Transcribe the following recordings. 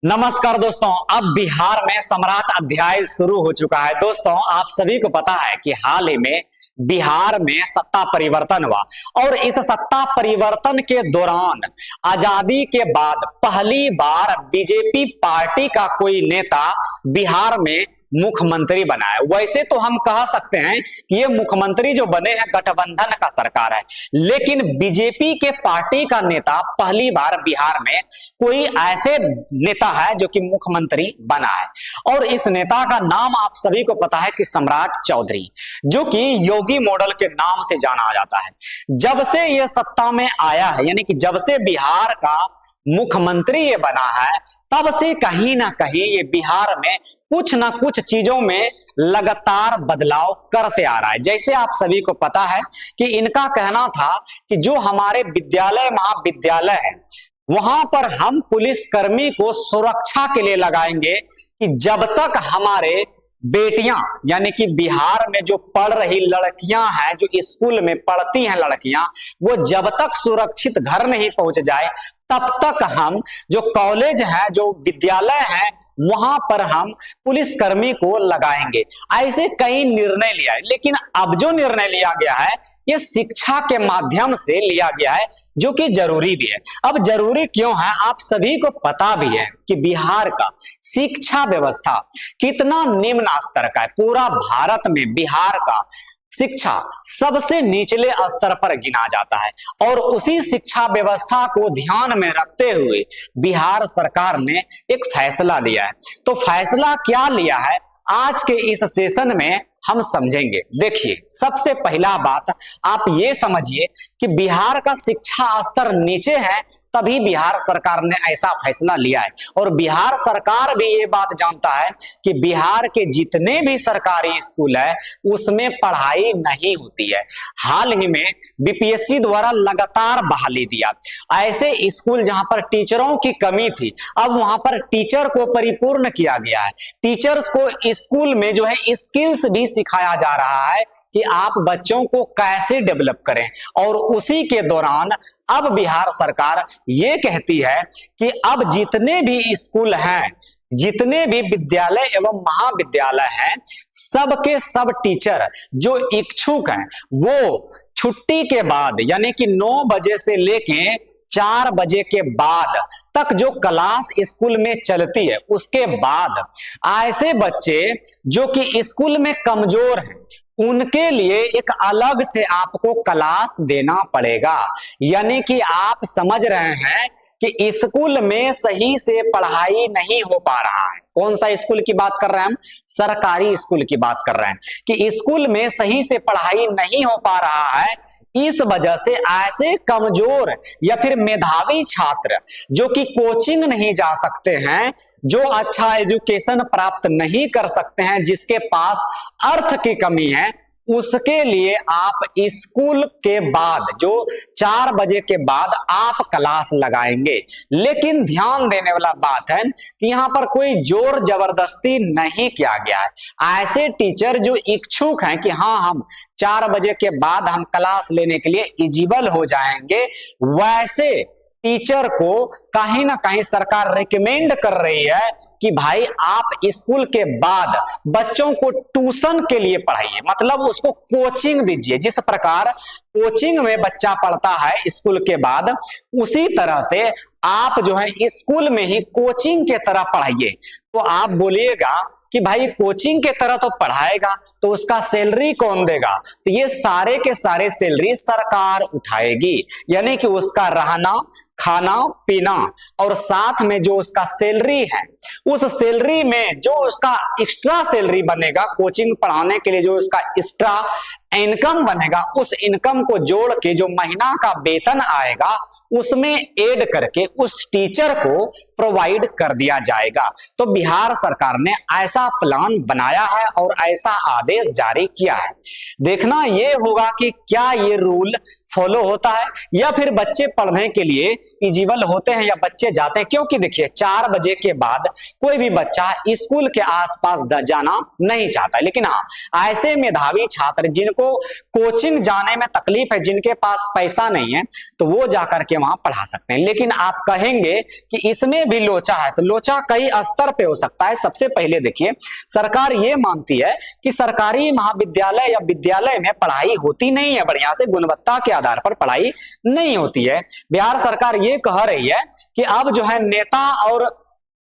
नमस्कार दोस्तों। अब बिहार में सम्राट अध्याय शुरू हो चुका है। दोस्तों, आप सभी को पता है कि हाल ही में बिहार में सत्ता परिवर्तन हुआ और इस सत्ता परिवर्तन के दौरान आजादी के बाद पहली बार बीजेपी पार्टी का कोई नेता बिहार में मुख्यमंत्री बना है। वैसे तो हम कह सकते हैं कि ये मुख्यमंत्री जो बने हैं गठबंधन का सरकार है, लेकिन बीजेपी के पार्टी का नेता पहली बार बिहार में कोई ऐसे नेता है जो कि मुख्यमंत्री बना है। और इस नेता का नाम आप सभी को पता है कि सम्राट चौधरी, जो कि योगी मॉडल के नाम से जाना जाता है। जब से यह सत्ता में आया है, यानी कि जब से बिहार का मुख्यमंत्री ये बना है, तब से कहीं ना कहीं ये बिहार में कुछ ना कुछ चीजों में लगातार बदलाव करते आ रहा है। जैसे आप सभी को पता है कि इनका कहना था कि जो हमारे विद्यालय महाविद्यालय है वहां पर हम पुलिसकर्मी को सुरक्षा के लिए लगाएंगे कि जब तक हमारे बेटियां, यानी कि बिहार में जो पढ़ रही लड़कियां हैं, जो स्कूल में पढ़ती हैं लड़कियां, वो जब तक सुरक्षित घर नहीं पहुंच जाए तब तक हम जो कॉलेज है, जो विद्यालय है, वहां पर हम पुलिसकर्मी को लगाएंगे। ऐसे कई निर्णय लिया है, लेकिन अब जो निर्णय लिया गया है ये शिक्षा के माध्यम से लिया गया है, जो कि जरूरी भी है। अब जरूरी क्यों है, आप सभी को पता भी है कि बिहार का शिक्षा व्यवस्था कितना निम्न स्तर का है। पूरा भारत में बिहार का शिक्षा सबसे निचले स्तर पर गिना जाता है और उसी शिक्षा व्यवस्था को ध्यान में रखते हुए बिहार सरकार ने एक फैसला लिया है। तो फैसला क्या लिया है आज के इस सेशन में हम समझेंगे। देखिए, सबसे पहला बात आप ये समझिए कि बिहार का शिक्षा स्तर नीचे है, तभी बिहार सरकार ने ऐसा फैसला लिया है। और बिहार सरकार भी ये बात जानता है कि बिहार के जितने भी सरकारी स्कूल है उसमें पढ़ाई नहीं होती है। हाल ही में बीपीएससी द्वारा लगातार बहाली दिया। ऐसे स्कूल जहां पर टीचरों की कमी थी, अब वहां पर टीचर को परिपूर्ण किया गया है। टीचर्स को स्कूल में जो है स्किल्स भी सिखाया जा रहा है कि आप बच्चों को कैसे डेवलप करें। और उसी के दौरान अब बिहार सरकार ये कहती है कि अब जितने भी स्कूल हैं, जितने भी विद्यालय एवं महाविद्यालय हैं, सबके सब टीचर जो इच्छुक हैं वो छुट्टी के बाद, यानी कि 9 बजे से लेके 4 बजे के बाद तक जो क्लास स्कूल में चलती है, उसके बाद ऐसे बच्चे जो कि स्कूल में कमजोर हैं उनके लिए एक अलग से आपको क्लास देना पड़ेगा। यानी कि आप समझ रहे हैं कि स्कूल में सही से पढ़ाई नहीं हो पा रहा है। कौन सा स्कूल की बात कर रहे हैं हम? सरकारी स्कूल की बात कर रहे हैं कि स्कूल में सही से पढ़ाई नहीं हो पा रहा है। इस वजह से ऐसे कमजोर या फिर मेधावी छात्र जो कि कोचिंग नहीं जा सकते हैं, जो अच्छा एजुकेशन प्राप्त नहीं कर सकते हैं, जिसके पास अर्थ की कमी है, उसके लिए आप स्कूल के बाद जो 4 बजे के बाद आप क्लास लगाएंगे। लेकिन ध्यान देने वाला बात है कि यहाँ पर कोई जोर जबरदस्ती नहीं किया गया है। ऐसे टीचर जो इच्छुक हैं कि हाँ, हम 4 बजे के बाद हम क्लास लेने के लिए एलिजिबल हो जाएंगे, वैसे टीचर को कहीं ना कहीं सरकार रिकमेंड कर रही है कि भाई आप स्कूल के बाद बच्चों को ट्यूशन के लिए पढ़ाइए, मतलब उसको कोचिंग दीजिए। जिस प्रकार कोचिंग में बच्चा पढ़ता है स्कूल के बाद, उसी तरह से आप जो है स्कूल में ही कोचिंग के तरह पढ़ाइए। तो आप बोलिएगा कि भाई कोचिंग के तरह तो पढ़ाएगा तो उसका सैलरी कौन देगा? तो ये सारे के सारे सैलरी सरकार उठाएगी, यानी कि उसका रहना, खाना पीना और साथ में जो उसका सैलरी है, उस सैलरी में जो उसका एक्स्ट्रा सैलरी बनेगा कोचिंग पढ़ाने के लिए, जो उसका एक्स्ट्रा इनकम बनेगा, उस इनकम को जोड़ के जो महीना का वेतन आएगा उसमें ऐड करके उस टीचर को प्रोवाइड कर दिया जाएगा। तो बिहार सरकार ने ऐसा प्लान बनाया है और ऐसा आदेश जारी किया है। देखना यह होगा कि क्या ये रूल फॉलो होता है या फिर बच्चे पढ़ने के लिए इजिबल होते हैं या बच्चे जाते हैं? क्योंकि देखिए 4 बजे के बाद कोई भी बच्चा स्कूल के आसपास जाना नहीं चाहता, लेकिन हाँ ऐसे मेधावी छात्र जिनको कोचिंग जाने में तकलीफ है, जिनके पास पैसा नहीं है, तो वो जाकर के वहां पढ़ा सकते हैं। लेकिन आप कहेंगे कि इसमें भी लोचा है, तो लोचा कई स्तर पे हो सकता है। सबसे पहले देखिए, सरकार ये मानती है कि सरकारी महाविद्यालय या विद्यालय में पढ़ाई होती नहीं है, बढ़िया से गुणवत्ता के आधार पर पढ़ाई नहीं होती है। बिहार सरकार ये कह रही है कि अब जो है नेता और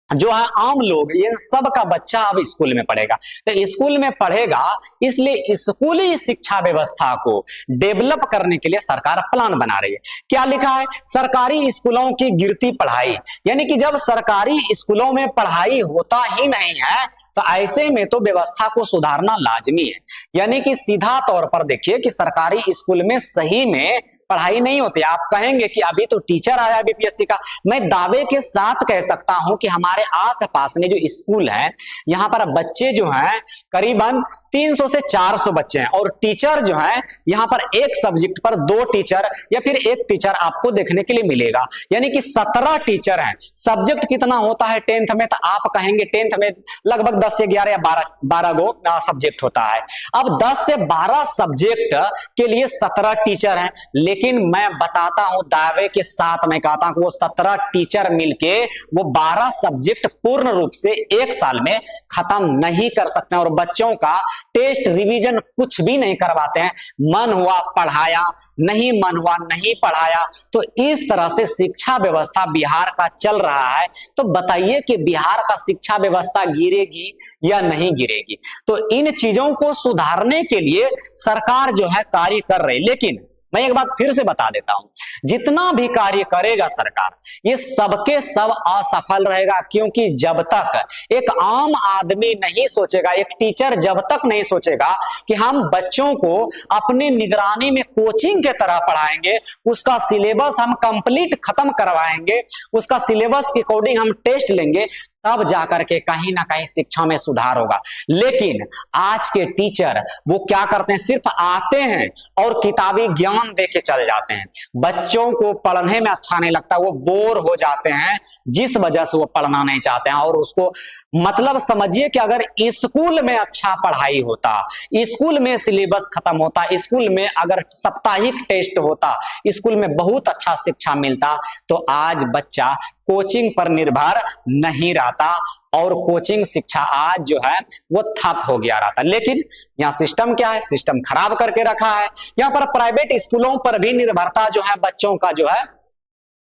जो है आम लोग, इन सब का बच्चा अब स्कूल में पढ़ेगा। तो स्कूल में पढ़ेगा, इसलिए स्कूली शिक्षा व्यवस्था को डेवलप करने के लिए सरकार प्लान बना रही है। क्या लिखा है? सरकारी स्कूलों की गिरती पढ़ाई, यानी कि जब सरकारी स्कूलों में पढ़ाई होता ही नहीं है तो ऐसे में तो व्यवस्था को सुधारना लाजमी है। यानी कि सीधा तौर पर देखिए कि सरकारी स्कूल में सही में पढ़ाई नहीं होती। आप कहेंगे कि अभी तो टीचर आया बीपीएससी का, मैं दावे के साथ कह सकता हूं कि हमारे आस पास में जो स्कूल है, यहां पर बच्चे जो हैं करीबन 300 से 400 बच्चे हैं, और टीचर जो हैं यहां पर एक सब्जेक्ट पर 2 टीचर या फिर 1 टीचर आपको देखने के लिए मिलेगा। यानी कि 17 टीचर हैं। सब्जेक्ट कितना होता है 10th में? तो आप कहेंगे 10th में लगभग 10 से 11 या 12 गो सब्जेक्ट होता है। अब 10 से 12 सब्जेक्ट के लिए 17 टीचर हैं, लेकिन मैं बताता हूं दावे के साथ, मैं कहता हूं कि वो 17 टीचर मिलके वो 12 सब्जेक्ट पूर्ण रूप से 1 साल में खत्म नहीं कर सकते हैं, और बच्चों का टेस्ट रिवीजन कुछ भी नहीं करवाते हैं। मन हुआ पढ़ाया, नहीं मन हुआ नहीं पढ़ाया। तो इस तरह से शिक्षा व्यवस्था बिहार का चल रहा है। तो बताइए कि बिहार का शिक्षा व्यवस्था गिरेगी या नहीं गिरेगी? तो इन चीजों को सुधारने के लिए सरकार जो है कार्य कर रही है। लेकिन मैं एक बात फिर से बता देता हूं, जितना भी कार्य करेगा सरकार, ये सबके सब असफल रहेगा। क्योंकि जब तक एक आम आदमी नहीं सोचेगा, एक टीचर जब तक नहीं सोचेगा कि हम बच्चों को अपनी निगरानी में कोचिंग के तरह पढ़ाएंगे, उसका सिलेबस हम कंप्लीट खत्म करवाएंगे, उसका सिलेबस के अकॉर्डिंग हम टेस्ट लेंगे, तब जाकर के कहीं ना कहीं शिक्षा में सुधार होगा। लेकिन आज के टीचर वो क्या करते हैं? सिर्फ आते हैं और किताबी ज्ञान दे के चल जाते हैं। बच्चों को पढ़ने में अच्छा नहीं लगता, वो बोर हो जाते हैं, जिस वजह से वो पढ़ना नहीं चाहते हैं। और उसको मतलब समझिए कि अगर स्कूल में अच्छा पढ़ाई होता, स्कूल में सिलेबस खत्म होता, स्कूल में अगर साप्ताहिक टेस्ट होता, स्कूल में बहुत अच्छा शिक्षा मिलता, तो आज बच्चा कोचिंग पर निर्भर नहीं रहता और कोचिंग शिक्षा आज जो है वो ठप हो गया रहता। लेकिन यहाँ सिस्टम क्या है? सिस्टम खराब करके रखा है। यहाँ पर प्राइवेट स्कूलों पर भी निर्भरता जो है बच्चों का जो है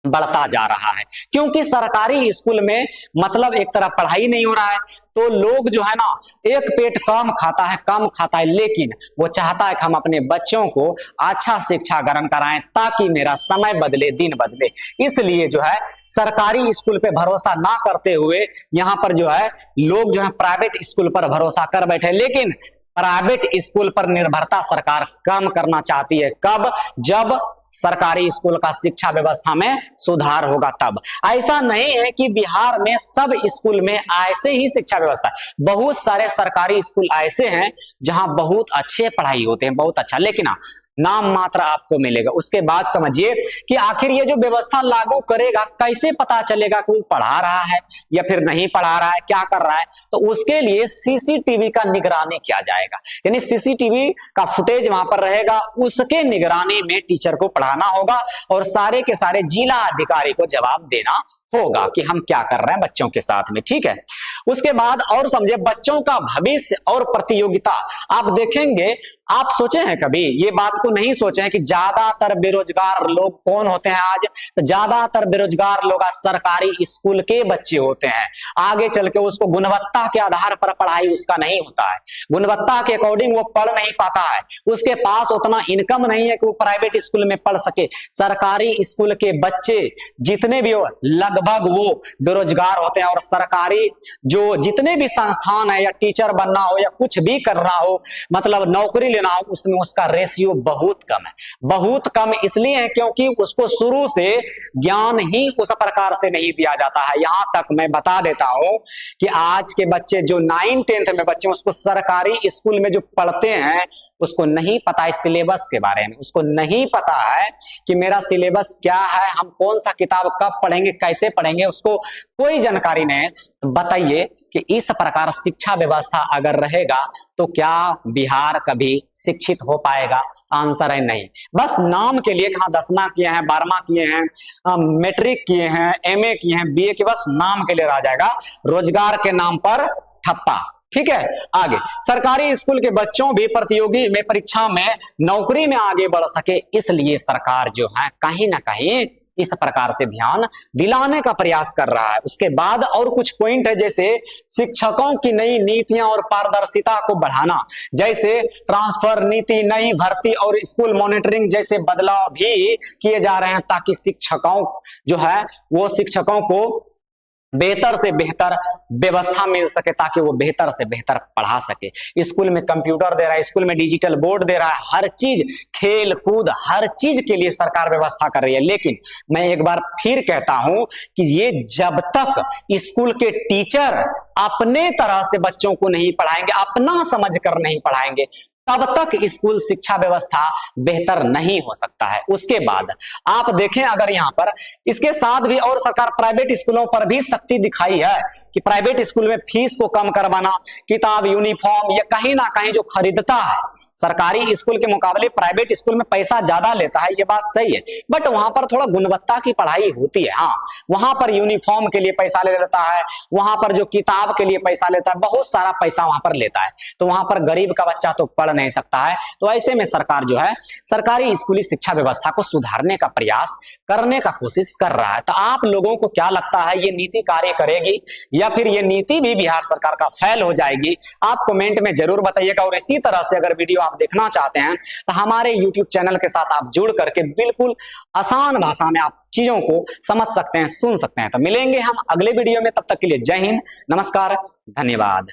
बढ़ता जा रहा है, क्योंकि सरकारी स्कूल में मतलब एक तरह पढ़ाई नहीं हो रहा है, तो लोग जो है ना एक पेट कम खाता है, लेकिन वो चाहता है कि हम अपने बच्चों को अच्छा शिक्षा ग्रहण कराएं ताकि मेरा समय बदले, दिन बदले। इसलिए जो है सरकारी स्कूल पे भरोसा ना करते हुए यहाँ पर जो है लोग जो है प्राइवेट स्कूल पर भरोसा कर बैठे। लेकिन प्राइवेट स्कूल पर निर्भरता सरकार कम करना चाहती है। कब? जब सरकारी स्कूल का शिक्षा व्यवस्था में सुधार होगा तब। ऐसा नहीं है कि बिहार में सब स्कूल में ऐसे ही शिक्षा व्यवस्था, बहुत सारे सरकारी स्कूल ऐसे हैं जहां बहुत अच्छे पढ़ाई होते हैं, बहुत अच्छा, लेकिन नाम मात्र आपको मिलेगा। उसके बाद समझिए कि आखिर ये जो व्यवस्था लागू करेगा, कैसे पता चलेगा कि वो पढ़ा रहा है या फिर नहीं पढ़ा रहा है, क्या कर रहा है? तो उसके लिए सीसीटीवी का निगरानी किया जाएगा, यानी सीसीटीवी का फुटेज वहां पर रहेगा, उसके निगरानी में टीचर को पढ़ाना होगा और सारे के सारे जिला अधिकारी को जवाब देना होगा कि हम क्या कर रहे हैं बच्चों के साथ में। ठीक है, उसके बाद और समझे बच्चों का भविष्य और प्रतियोगिता। आप देखेंगे, आप सोचे हैं कभी ये बात को? नहीं सोचे हैं कि ज्यादातर बेरोजगार लोग कौन होते हैं आज? तो ज्यादातर बेरोजगार लोग आज सरकारी स्कूल के बच्चे होते हैं। आगे चल के उसको गुणवत्ता के आधार पर पढ़ाई उसका नहीं होता है, गुणवत्ता के अकॉर्डिंग वो पढ़ नहीं पाता है, उसके पास उतना इनकम नहीं है कि वो प्राइवेट स्कूल में पढ़ सके। सरकारी स्कूल के बच्चे जितने भी हो लगभग वो बेरोजगार होते हैं, और सरकारी जो जितने भी संस्थान है, या टीचर बनना हो या कुछ भी करना हो, मतलब नौकरी लेना हो, उसमें उसका रेशियो बहुत कम है। बहुत कम इसलिए है क्योंकि उसको शुरू से ज्ञान ही उस प्रकार से नहीं दिया जाता है। यहां तक मैं बता देता हूं कि आज के बच्चे जो 9 10th में बच्चे उसको सरकारी स्कूल में जो पढ़ते हैं उसको नहीं पता है सिलेबस के बारे में, उसको नहीं पता है कि मेरा सिलेबस क्या है, हम कौन सा किताब कब पढ़ेंगे, कैसे पढ़ेंगे, उसको कोई जानकारी नहीं है। तो बताइए कि इस प्रकार शिक्षा व्यवस्था अगर रहेगा तो क्या बिहार कभी शिक्षित हो पाएगा? आंसर है नहीं। बस नाम के लिए हाँ 10वां किए हैं, 12वां किए हैं, मैट्रिक किए हैं, एमए किए हैं, बीए के बस नाम के लिए रह जाएगा, रोजगार के नाम पर ठप्पा। ठीक है, आगे सरकारी स्कूल के बच्चों भी प्रतियोगी में परीक्षा में नौकरी में आगे बढ़ सके, इसलिए सरकार जो है कहीं ना कहीं इस प्रकार से ध्यान दिलाने का प्रयास कर रहा है। उसके बाद और कुछ पॉइंट है, जैसे शिक्षकों की नई नीतियां और पारदर्शिता को बढ़ाना, जैसे ट्रांसफर नीति, नई भर्ती और स्कूल मॉनिटरिंग जैसे बदलाव भी किए जा रहे हैं ताकि शिक्षकों जो है वो शिक्षकों को बेहतर से बेहतर व्यवस्था मिल सके, ताकि वो बेहतर से बेहतर पढ़ा सके। स्कूल में कंप्यूटर दे रहा है, स्कूल में डिजिटल बोर्ड दे रहा है, हर चीज, खेल कूद, हर चीज के लिए सरकार व्यवस्था कर रही है। लेकिन मैं एक बार फिर कहता हूं कि ये जब तक स्कूल के टीचर अपने तरह से बच्चों को नहीं पढ़ाएंगे, अपना समझ कर नहीं पढ़ाएंगे, तब तक स्कूल शिक्षा व्यवस्था बेहतर नहीं हो सकता है। उसके बाद आप देखें, अगर यहां पर इसके साथ भी और सरकार प्राइवेट स्कूलों पर भी सख्ती दिखाई है कि प्राइवेट स्कूल में फीस को कम करवाना, किताब, यूनिफॉर्म, ये कहीं ना कहीं जो खरीदता है सरकारी स्कूल के मुकाबले प्राइवेट स्कूल में पैसा ज्यादा लेता है, ये बात सही है, बट वहां पर थोड़ा गुणवत्ता की पढ़ाई होती है। हाँ, वहां पर यूनिफॉर्म के लिए पैसा ले लेता है, वहां पर जो किताब के लिए पैसा लेता है, बहुत सारा पैसा वहां पर लेता है, तो वहां पर गरीब का बच्चा तो पढ़ नहीं सकता है। तो ऐसे में सरकार जो है सरकारी स्कूली शिक्षा व्यवस्था को सुधारने का प्रयास करने का कोशिश कर रहा है। तो आप लोगों को क्या लगता है, ये नीति कार्य करेगी या फिर ये नीति भी बिहार सरकार का फेल हो जाएगी? आप कमेंट में जरूर बताइएगा। और इसी तरह से अगर वीडियो आप देखना चाहते हैं तो हमारे YouTube चैनल के साथ आप जुड़ करके बिल्कुल आसान भाषा में आप चीजों को समझ सकते हैं, सुन सकते हैं। तो मिलेंगे हम अगले वीडियो में, तब तक के लिए जय हिंद, नमस्कार, धन्यवाद।